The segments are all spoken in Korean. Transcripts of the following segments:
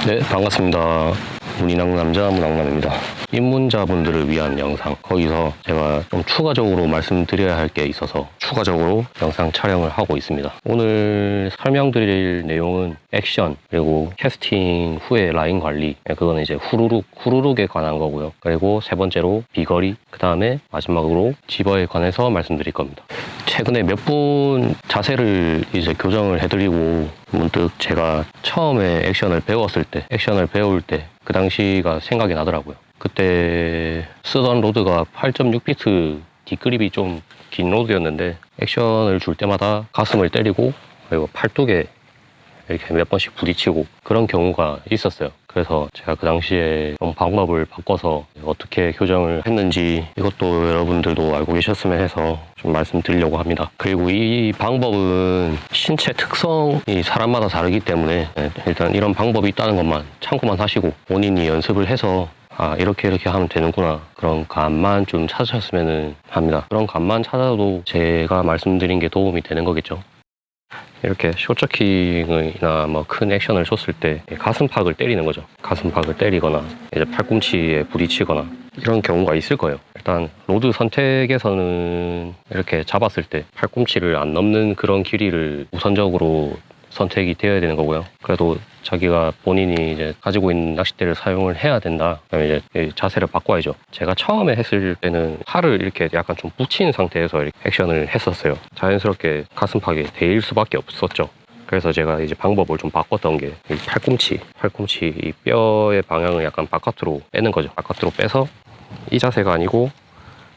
네, 반갑습니다. 문인왕남자 문왕남입니다. 입문자분들을 위한 영상, 거기서 제가 좀 추가적으로 말씀드려야 할 게 있어서 추가적으로 영상 촬영을 하고 있습니다. 오늘 설명드릴 내용은 액션, 그리고 캐스팅 후에 라인 관리, 그거는 이제 후루룩에 관한 거고요. 그리고 세 번째로 비거리, 그 다음에 마지막으로 집어에 관해서 말씀드릴 겁니다. 최근에 몇 분 자세를 이제 교정을 해드리고 문득 제가 처음에 액션을 배울 때 그 당시가 생각이 나더라고요. 그때 쓰던 로드가 8.6비트 뒷그립이 좀 긴 로드였는데 액션을 줄 때마다 가슴을 때리고 그리고 팔뚝에 이렇게 몇 번씩 부딪히고 그런 경우가 있었어요. 그래서 제가 그 당시에 좀 방법을 바꿔서 어떻게 교정을 했는지 이것도 여러분들도 알고 계셨으면 해서 좀 말씀드리려고 합니다. 그리고 이 방법은 신체 특성이 사람마다 다르기 때문에 일단 이런 방법이 있다는 것만 참고만 하시고 본인이 연습을 해서 이렇게 하면 되는구나, 그런 감만 좀 찾으셨으면 합니다. 그런 감만 찾아도 제가 말씀드린 게 도움이 되는 거겠죠. 이렇게 숏저킹이나 뭐 큰 액션을 줬을 때 가슴팍을 때리는 거죠. 가슴팍을 때리거나 이제 팔꿈치에 부딪히거나 이런 경우가 있을 거예요. 일단 로드 선택에서는 이렇게 잡았을 때 팔꿈치를 안 넘는 그런 길이를 우선적으로 선택이 되어야 되는 거고요. 그래도 자기가 본인이 이제 가지고 있는 낚싯대를 사용을 해야 된다, 그러면 이제 자세를 바꿔야죠. 제가 처음에 했을 때는 팔을 이렇게 약간 좀 붙인 상태에서 이렇게 액션을 했었어요. 자연스럽게 가슴팍에 데일 수밖에 없었죠. 그래서 제가 이제 방법을 좀 바꿨던 게 이 팔꿈치 이 뼈의 방향을 약간 바깥으로 빼는 거죠. 바깥으로 빼서 이 자세가 아니고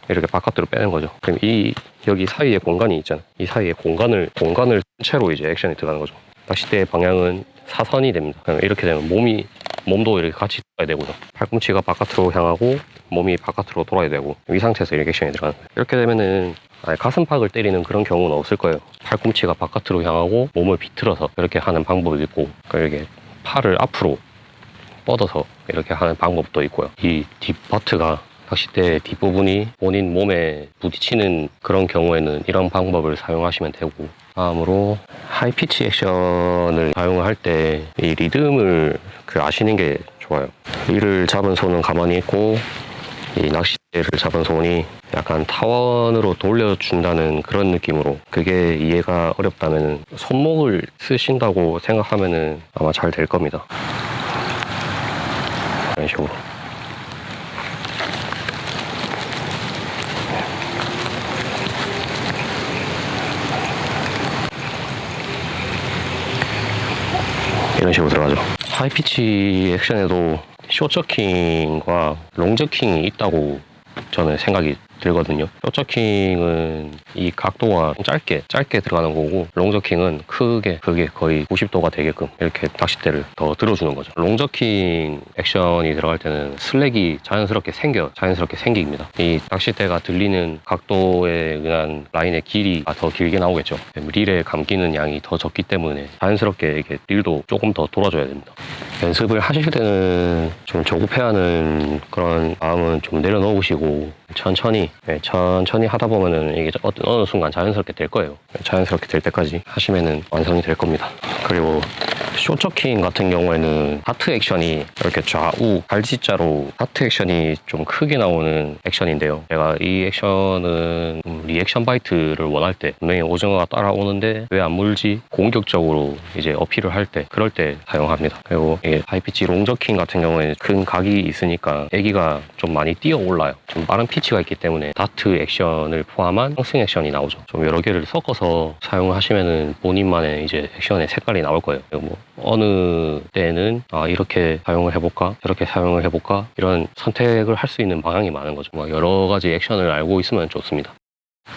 이렇게 바깥으로 빼는 거죠. 그럼 여기 사이에 공간이 있잖아요. 이 사이에 공간을 채로 이제 액션이 들어가는 거죠. 낚싯대의 방향은 사선이 됩니다. 그럼 이렇게 되면 몸도 이렇게 같이 돌아야 되고요. 팔꿈치가 바깥으로 향하고 몸이 바깥으로 돌아야 되고, 이 상태에서 이렇게 액션이 들어가는 거예요. 이렇게 되면은 가슴팍을 때리는 그런 경우는 없을 거예요. 팔꿈치가 바깥으로 향하고 몸을 비틀어서 이렇게 하는 방법이 있고, 이렇게 팔을 앞으로 뻗어서 이렇게 하는 방법도 있고요. 이 뒷버트가 낚싯대 뒷부분이 본인 몸에 부딪히는 그런 경우에는 이런 방법을 사용하시면 되고, 다음으로 하이피치 액션을 사용할 때 이 리듬을 아시는 게 좋아요. 이를 잡은 손은 가만히 있고 이 낚싯대를 잡은 손이 약간 타원으로 돌려준다는 그런 느낌으로, 그게 이해가 어렵다면 손목을 쓰신다고 생각하면 아마 잘 될 겁니다. 이런 식으로. 이런 식으로 들어가죠. 하이피치 액션에도 숏저킹과 롱저킹이 있다고 저는 생각이 들거든요. 숏저킹은 이 각도가 짧게 들어가는 거고, 롱저킹은 크게 거의 90도가 되게끔 이렇게 낚싯대를 더 들어주는 거죠. 롱저킹 액션이 들어갈 때는 슬랙이 자연스럽게 생깁니다. 이 낚싯대가 들리는 각도에 의한 라인의 길이가 더 길게 나오겠죠. 릴에 감기는 양이 더 적기 때문에 자연스럽게 이렇게 릴도 조금 더 돌아줘야 됩니다. 연습을 하실 때는 좀 조급해하는 그런 마음은 좀 내려놓으시고 천천히 하다 보면은 이게 어느 순간 자연스럽게 될 거예요. 자연스럽게 될 때까지 하시면은 완성이 될 겁니다. 그리고 숏저킹 같은 경우에는 하트 액션이 이렇게 좌우 발지자로 하트 액션이 좀 크게 나오는 액션인데요. 제가 이 액션은 리액션 바이트를 원할 때, 분명히 오징어가 따라오는데 왜 안 물지? 공격적으로 이제 어필을 할 때, 그럴 때 사용합니다. 그리고 이게 하이피치 롱저킹 같은 경우에는 큰 각이 있으니까 애기가 좀 많이 뛰어 올라요. 좀 빠른 피치가 있기 때문에 다트 액션을 포함한 상승 액션이 나오죠. 좀 여러 개를 섞어서 사용을 하시면은 본인만의 이제 액션의 색깔이 나올 거예요. 뭐 어느 때는 이렇게 사용을 해볼까, 저렇게 사용을 해볼까, 이런 선택을 할 수 있는 방향이 많은 거죠. 여러 가지 액션을 알고 있으면 좋습니다.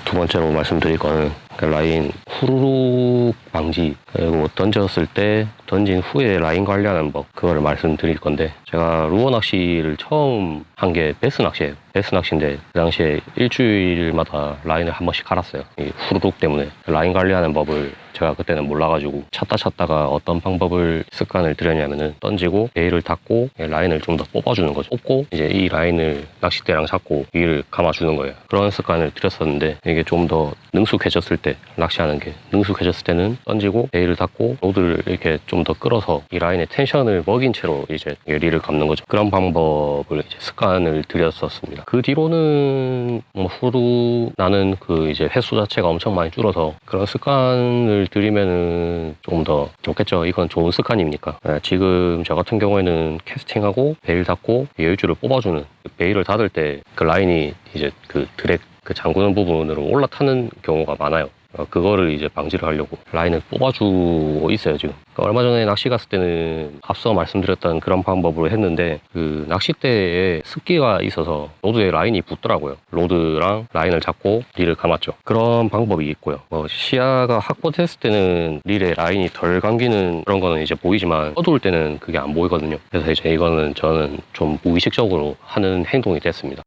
두 번째로 말씀드릴 거는 라인 후루룩 방지, 그리고 던졌을 때 던진 후에 라인 관리하는 법, 그거를 말씀드릴 건데, 제가 루어 낚시를 처음 한 게 베스 낚시예요. 베스 낚시인데 그 당시에 일주일마다 라인을 한 번씩 갈았어요. 이 후루룩 때문에 라인 관리하는 법을 제가 제가 그때는 몰라가지고 찾다가 어떤 방법을 습관을 들였냐면은 던지고 베일을 닫고 라인을 좀 더 뽑아주는 거죠. 뽑고 이제 이 라인을 낚싯대랑 잡고 위를 감아주는 거예요. 그런 습관을 들였었는데 이게 좀 더 능숙해졌을 때, 낚시하는 게 능숙해졌을 때는 던지고 베일을 닫고 로드를 이렇게 좀 더 끌어서 이 라인에 텐션을 먹인 채로 이제 릴을 감는 거죠. 그런 방법을 이제 습관을 들였었습니다. 그 뒤로는 뭐 후루 나는 그 이제 횟수 자체가 엄청 많이 줄어서 그런 습관을 들이면은 조금 더 좋겠죠. 이건 좋은 습관이니까. 지금 저 같은 경우에는 캐스팅하고 베일 닫고 여유줄을 뽑아주는, 베일을 닫을 때 그 라인이 이제 그 드랙 그 잠그는 부분으로 올라타는 경우가 많아요. 그거를 이제 방지를 하려고 라인을 뽑아주고 있어요 지금. 그러니까 얼마 전에 낚시 갔을 때는 앞서 말씀드렸던 그런 방법으로 했는데 그 낚싯대에 습기가 있어서 로드에 라인이 붙더라고요. 로드랑 라인을 잡고 릴을 감았죠. 그런 방법이 있고요. 시야가 확보됐을 때는 릴에 라인이 덜 감기는 그런 거는 이제 보이지만 어두울 때는 그게 안 보이거든요. 그래서 이제 이거는 저는 좀 무의식적으로 하는 행동이 됐습니다.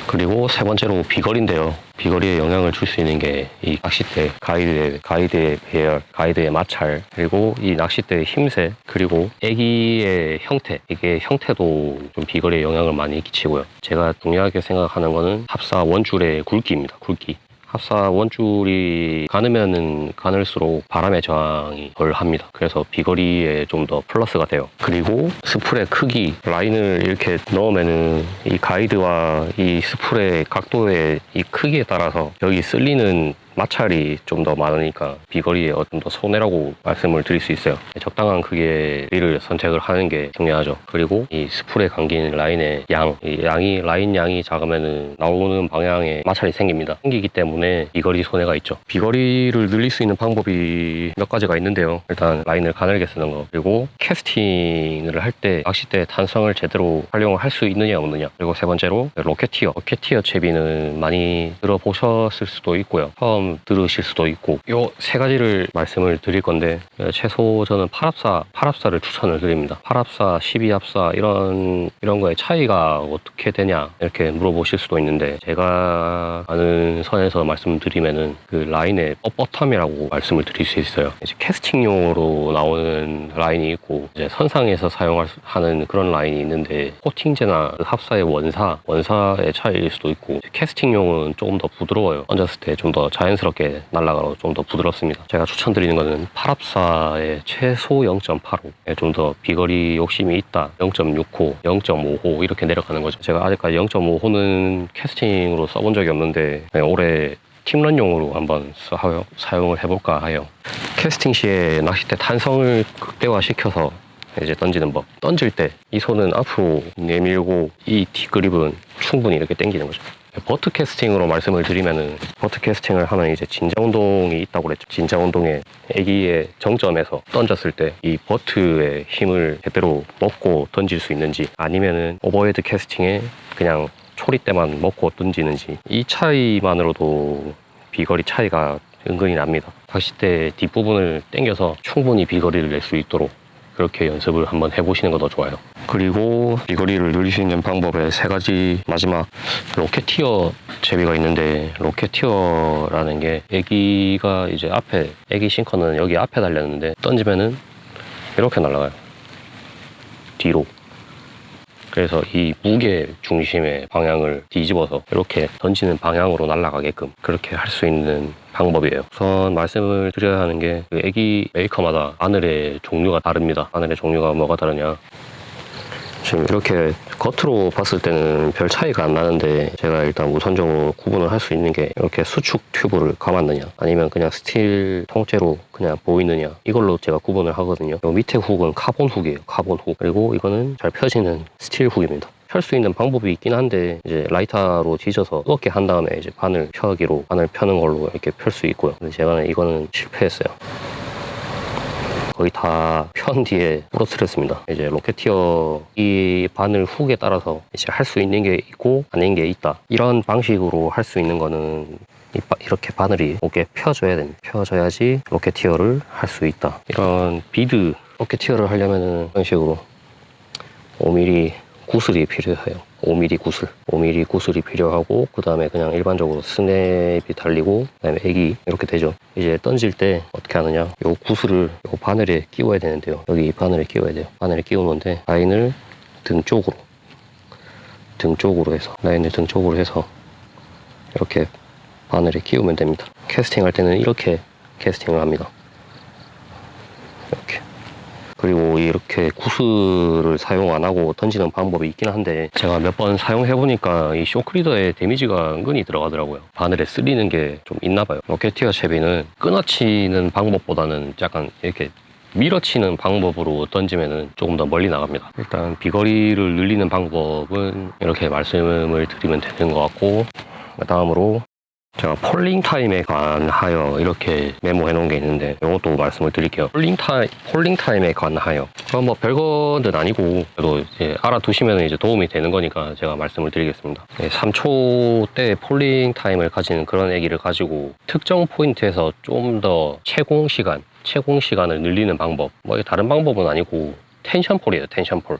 그리고 세 번째로 비거리인데요. 비거리에 영향을 줄 수 있는 게 이 낚싯대, 가이드의 배열, 가이드의 마찰, 그리고 이 낚싯대의 힘새, 그리고 애기의 형태, 이게 형태도 좀 비거리에 영향을 많이 끼치고요. 제가 중요하게 생각하는 거는 합사 원줄의 굵기입니다. 굵기. 합사 원줄이 가느면은 가늘수록 바람의 저항이 덜 합니다. 그래서 비거리에 좀 더 플러스가 돼요. 그리고 스풀의 크기, 라인을 이렇게 넣으면은 이 가이드와 이 스풀의 각도의 이 크기에 따라서 여기 쓸리는 마찰이 좀 더 많으니까 비거리에 좀 더 손해라고 말씀을 드릴 수 있어요. 적당한 크기의 릴을 선택을 하는 게 중요하죠. 그리고 이 스풀에 감긴 라인의 라인 양이 작으면은 나오는 방향에 마찰이 생깁니다. 생기기 때문에 비거리 손해가 있죠. 비거리를 늘릴 수 있는 방법이 몇 가지가 있는데요. 일단 라인을 가늘게 쓰는 거, 그리고 캐스팅을 할 때 낚싯대의 탄성을 제대로 활용을 할 수 있느냐 없느냐, 그리고 세 번째로 로켓티어 채비는 많이 들어보셨을 수도 있고요. 처음 들으실 수도 있고, 요 세 가지를 말씀을 드릴 건데 최소 저는 8합사를 추천을 드립니다. 8합사, 12합사 이런 거의 차이가 어떻게 되냐 이렇게 물어보실 수도 있는데, 제가 아는 선에서 말씀드리면은 그 라인의 뻣뻣함이라고 말씀을 드릴 수 있어요. 이제 캐스팅용으로 나오는 라인이 있고 이제 선상에서 사용하는 그런 라인이 있는데, 코팅제나 그 합사의 원사의 차이일 수도 있고, 캐스팅용은 조금 더 부드러워요. 얹었을 때 좀 더 자연스럽게 날아가고 좀 더 부드럽습니다. 제가 추천드리는 거는 8합사의 최소 0.85에 좀 더 비거리 욕심이 있다 0.65, 0.55 이렇게 내려가는 거죠. 제가 아직까지 0.5호는 캐스팅으로 써본 적이 없는데 올해 팀런용으로 한번 사용을 해볼까 해요. 캐스팅 시에 낚싯대 탄성을 극대화시켜서 이제 던지는 법. 던질 때 이 손은 앞으로 내밀고 이 뒷그립은 충분히 이렇게 당기는 거죠. 버트 캐스팅으로 말씀을 드리면은, 버트 캐스팅을 하면 이제 진자 운동이 있다고 그랬죠. 진자 운동의 애기의 정점에서 던졌을 때 이 버트의 힘을 제대로 먹고 던질 수 있는지, 아니면은 오버헤드 캐스팅에 그냥 초리대만 먹고 던지는지, 이 차이만으로도 비거리 차이가 은근히 납니다. 낚싯대 뒷부분을 당겨서 충분히 비거리를 낼 수 있도록 그렇게 연습을 한번 해보시는 것도 좋아요. 그리고 비거리를 늘릴 수 있는 방법의 세 가지, 마지막 로켓티어 채비가 있는데, 로켓티어라는 게 애기가 이제 앞에, 애기 싱커는 여기 앞에 달렸는데 던지면은 이렇게 날아가요. 뒤로. 그래서 이 무게 중심의 방향을 뒤집어서 이렇게 던지는 방향으로 날아가게끔 그렇게 할 수 있는 방법이에요. 우선 말씀을 드려야 하는 게, 그 애기 메이커마다 바늘의 종류가 다릅니다. 바늘의 종류가 뭐가 다르냐, 지금 이렇게 겉으로 봤을 때는 별 차이가 안 나는데, 제가 일단 우선적으로 구분을 할 수 있는 게 이렇게 수축 튜브를 감았느냐 아니면 그냥 스틸 통째로 그냥 보이느냐, 이걸로 제가 구분을 하거든요. 요 밑에 훅은 카본 훅이에요. 카본 훅. 그리고 이거는 잘 펴지는 스틸 훅입니다. 펼 수 있는 방법이 있긴 한데, 이제 라이터로 뒤져서 뜨겁게 한 다음에 이제 바늘 펴는 걸로 이렇게 펼 수 있고요. 근데 제가 이거는 실패했어요. 거의 다 편 뒤에 부러뜨렸습니다. 이제 로켓티어 이 바늘 훅에 따라서 이제 할 수 있는 게 있고 아닌 게 있다. 이런 방식으로 할 수 있는 거는 이렇게 바늘이 어깨 펴줘야 됩니다. 펴줘야지 로켓티어를 할 수 있다. 이런 비드 로켓티어를 하려면은 이런 식으로 5mm 구슬이 필요해요. 5mm 구슬, 5mm 구슬이 필요하고, 그 다음에 그냥 일반적으로 스냅이 달리고, 그 다음에 액이 이렇게 되죠. 이제 던질 때 어떻게 하느냐, 요 구슬을 요 바늘에 끼워야 되는데요. 여기 이 바늘에 끼워야 돼요. 바늘에 끼우는데 라인을 등 쪽으로 해서, 라인을 등 쪽으로 해서 이렇게 바늘에 끼우면 됩니다. 캐스팅 할 때는 이렇게 캐스팅을 합니다. 이렇게. 그리고 이렇게 구슬을 사용 안 하고 던지는 방법이 있긴 한데, 제가 몇 번 사용해 보니까 이 쇼크리더에 데미지가 은근히 들어가더라고요. 바늘에 쓸리는 게 좀 있나 봐요. 로켓티어 채비는 끊어치는 방법보다는 약간 이렇게 밀어치는 방법으로 던지면은 조금 더 멀리 나갑니다. 일단 비거리를 늘리는 방법은 이렇게 말씀을 드리면 되는 것 같고, 다음으로 제가 폴링 타임에 관하여 이렇게 메모해 놓은 게 있는데, 이것도 말씀을 드릴게요. 폴링 타임에 관하여, 그럼 뭐 별거는 아니고 그래도 이제 알아두시면 이제 도움이 되는 거니까 제가 말씀을 드리겠습니다. 3초 때 폴링 타임을 가지는 그런 애기를 가지고 특정 포인트에서 좀 더 채공 시간을 늘리는 방법, 뭐 다른 방법은 아니고 텐션폴이에요.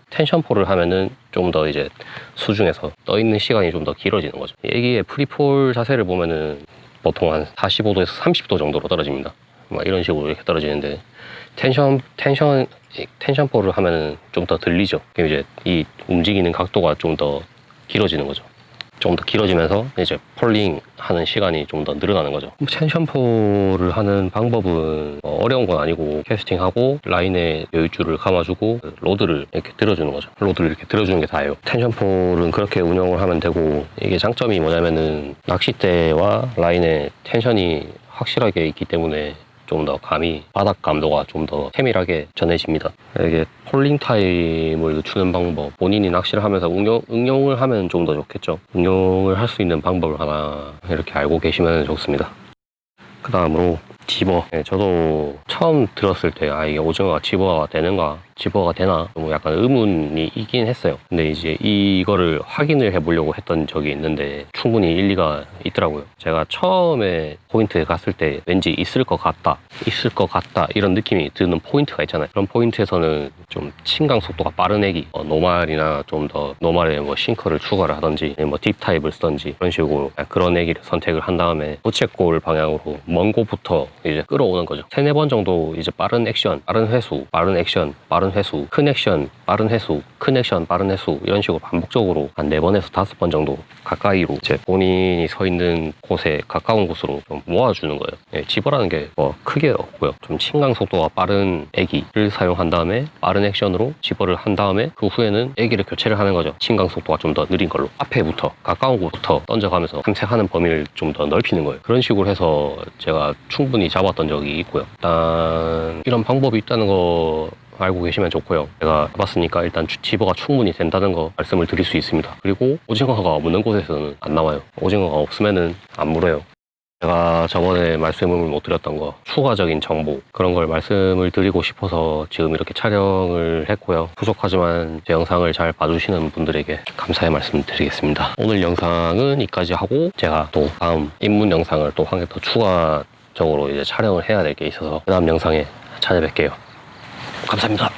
텐션폴을 하면은 좀 더 이제 수중에서 떠 있는 시간이 좀 더 길어지는 거죠. 애기의 프리폴 자세를 보면은 보통 한 45도에서 30도 정도로 떨어집니다. 막 이런 식으로 이렇게 떨어지는데, 텐션폴을 하면은 좀 더 들리죠. 이제 이 움직이는 각도가 좀 더 길어지는 거죠. 좀 더 길어지면서 이제 폴링 하는 시간이 좀 더 늘어나는 거죠. 텐션폴을 하는 방법은 어려운 건 아니고, 캐스팅하고 라인에 여유줄을 감아주고 로드를 이렇게 들어주는 거죠. 로드를 이렇게 들어주는 게 다예요. 텐션폴은 그렇게 운영을 하면 되고, 이게 장점이 뭐냐면은 낚싯대와 라인에 텐션이 확실하게 있기 때문에 좀 더 감이, 바닥 감도가 좀 더 세밀하게 전해집니다. 이게 폴링 타임을 늦추는 방법, 본인이 낚시를 하면서 응용을 하면 좀 더 좋겠죠. 응용을 할 수 있는 방법을 하나 이렇게 알고 계시면 좋습니다. 그 다음으로 집어. 저도 처음 들었을 때 이게 오징어가 집어가 되나 뭐 약간 의문이 있긴 했어요. 근데 이제 이거를 확인을 해보려고 했던 적이 있는데 충분히 일리가 있더라고요. 제가 처음에 포인트에 갔을 때 왠지 있을 것 같다 이런 느낌이 드는 포인트가 있잖아요. 그런 포인트에서는 좀 침강 속도가 빠른 애기, 노말이나 좀 더 노말에 뭐 싱커를 추가를 하든지 뭐 딥 타입을 쓰든지 그런 식으로 그런 애기를 선택을 한 다음에 부채꼴 방향으로 먼 곳부터 이제 끌어오는 거죠. 3-4번 정도 이제 빠른 액션, 빠른 회수, 빠른 액션, 빠른 회수, 큰 액션, 빠른 회수, 큰 액션, 빠른 회수, 이런 식으로 반복적으로 한 4번에서 5번 정도 가까이로 이제 본인이 서 있는 곳에 가까운 곳으로 좀 모아주는 거예요. 집어라는 게 뭐 크게 없고요. 좀 침강 속도가 빠른 애기를 사용한 다음에 빠른 액션으로 집어를 한 다음에 그 후에는 애기를 교체를 하는 거죠. 침강 속도가 좀 더 느린 걸로 앞에부터 가까운 곳부터 던져가면서 탐색하는 범위를 좀 더 넓히는 거예요. 그런 식으로 해서 제가 충분히 잡았던 적이 있고요. 일단 이런 방법이 있다는 거 알고 계시면 좋고요. 제가 해봤으니까 일단 집어가 충분히 된다는 거 말씀을 드릴 수 있습니다. 그리고 오징어가 없는 곳에서는 안 나와요. 오징어가 없으면은 안 물어요. 제가 저번에 말씀을 못 드렸던 거, 추가적인 정보, 그런 걸 말씀을 드리고 싶어서 지금 이렇게 촬영을 했고요. 부족하지만 제 영상을 잘 봐주시는 분들에게 감사의 말씀 드리겠습니다. 오늘 영상은 여기까지 하고, 제가 또 다음 입문 영상을 또 한 개 더 추가적으로 이제 촬영을 해야 될 게 있어서 그 다음 영상에 찾아뵐게요. 감사합니다.